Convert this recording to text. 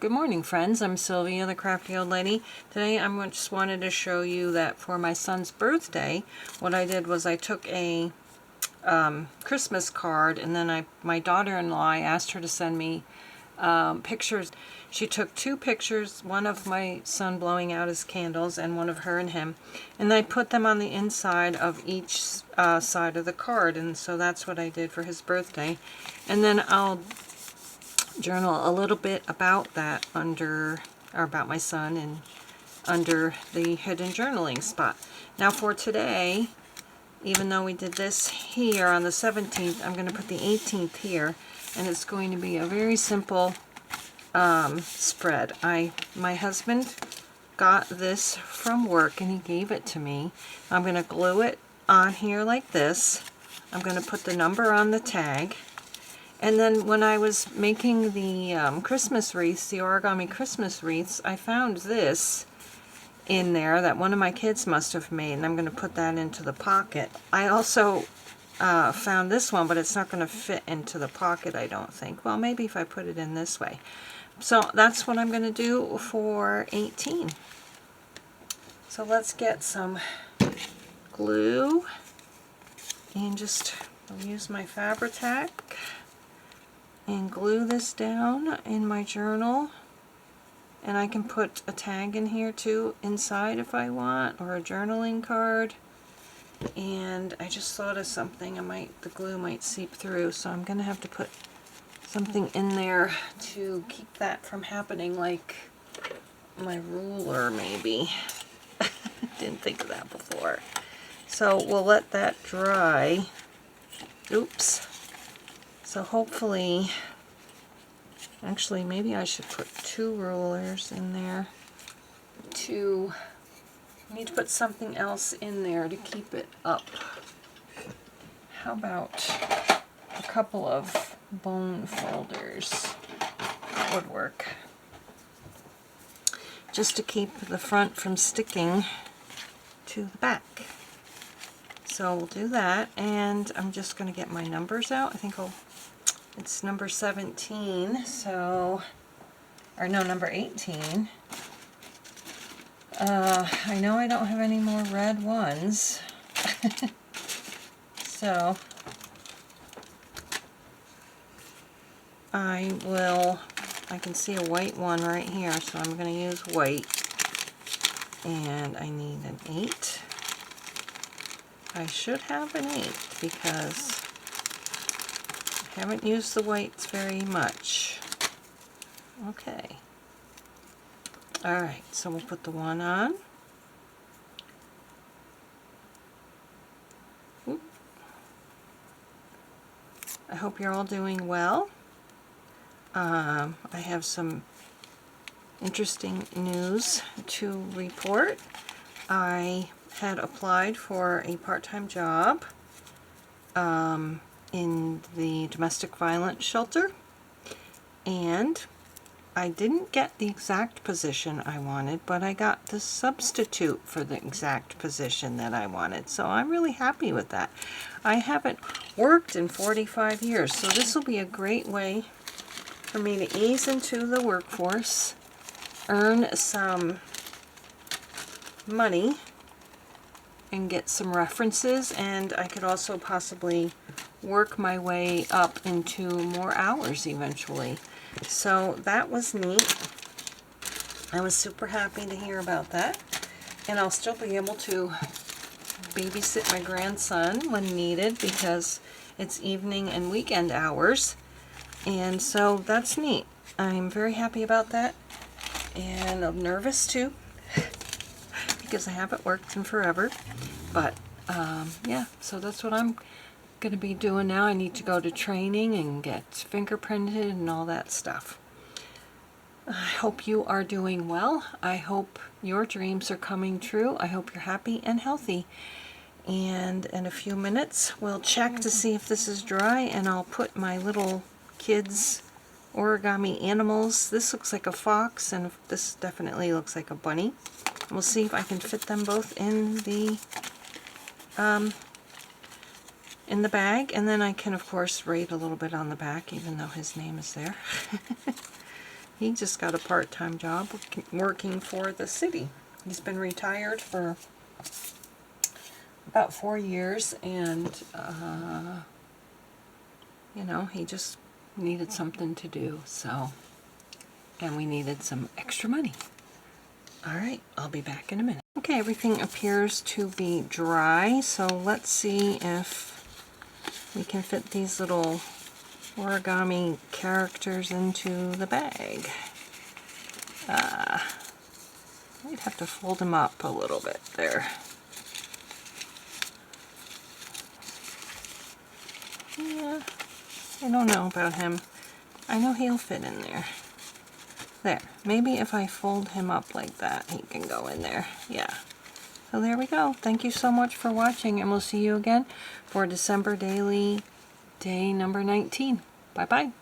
Good morning, friends. I'm Sylvia, the Crafty Old Lady. Today I just wanted to show you that for my son's birthday, what I did was I took a Christmas card, and then my daughter-in-law, I asked her to send me pictures. She took two pictures, one of my son blowing out his candles and one of her and him, and I put them on the inside of each side of the card, and so that's what I did for his birthday. And then I'll journal a little bit about that about my son and under the hidden journaling spot. Now for today, even though we did this here on the 17th, I'm going to put the 18th here, and it's going to be a very simple spread. My husband got this from work and he gave it to me. I'm going to glue it on here like this. I'm going to put the number on the tag. And then when I was making the Christmas wreaths, the origami Christmas wreaths, I found this in there that one of my kids must have made, and I'm going to put that into the pocket. I also found this one, but it's not going to fit into the pocket, I don't think. Well, maybe if I put it in this way. So that's what I'm going to do for 18. So let's get some glue and just use my Fabri-Tac and glue this down in my journal. And I can put a tag in here too inside if I want, or a journaling card. And I just thought of something, the glue might seep through, so I'm going to have to put something in there to keep that from happening, like my ruler maybe. Didn't think of that before. So we'll let that dry. Oops. So hopefully, actually maybe I should put two rulers in there. I need to put something else in there to keep it up. How about a couple of bone folders? That would work. Just to keep the front from sticking to the back. So we'll do that, and I'm just going to get my numbers out. I think it's number 17, so, or no, number 18. I know I don't have any more red ones, so I can see a white one right here, so I'm going to use white, and I need an 8. I should have an 8 because I haven't used the whites very much. Okay. Alright, so we'll put the 1 on. Oop. I hope you're all doing well. I have some interesting news to report. I had applied for a part-time job in the domestic violence shelter, and I didn't get the exact position I wanted, but I got the substitute for the exact position that I wanted, so I'm really happy with that. I haven't worked in 45 years, so this will be a great way for me to ease into the workforce, earn some money, and get some references, and I could also possibly work my way up into more hours eventually. So that was neat. I was super happy to hear about that, and I'll still be able to babysit my grandson when needed because it's evening and weekend hours, and so that's neat. I'm very happy about that, and I'm nervous too because I haven't worked in forever, but yeah, so that's what I'm going to be doing now. I need to go to training and get fingerprinted and all that stuff. I hope you are doing well. I hope your dreams are coming true. I hope you're happy and healthy. And in a few minutes we'll check to see if this is dry, and I'll put my little kids origami animals. This looks like a fox, and this definitely looks like a bunny. We'll see if I can fit them both in the bag, and then I can of course write a little bit on the back, even though his name is there. He just got a part-time job working for the city. He's been retired for about 4 years, and you know, he just needed something to do, so, and we needed some extra money. All right, I'll be back in a minute. Okay, everything appears to be dry, so let's see if we can fit these little origami characters into the bag. Might have to fold them up a little bit there. Yeah, I don't know about him. I know he'll fit in there. There, maybe if I fold him up like that, he can go in there. Yeah. So there we go. Thank you so much for watching, and we'll see you again for December Daily, day number 19. Bye-bye.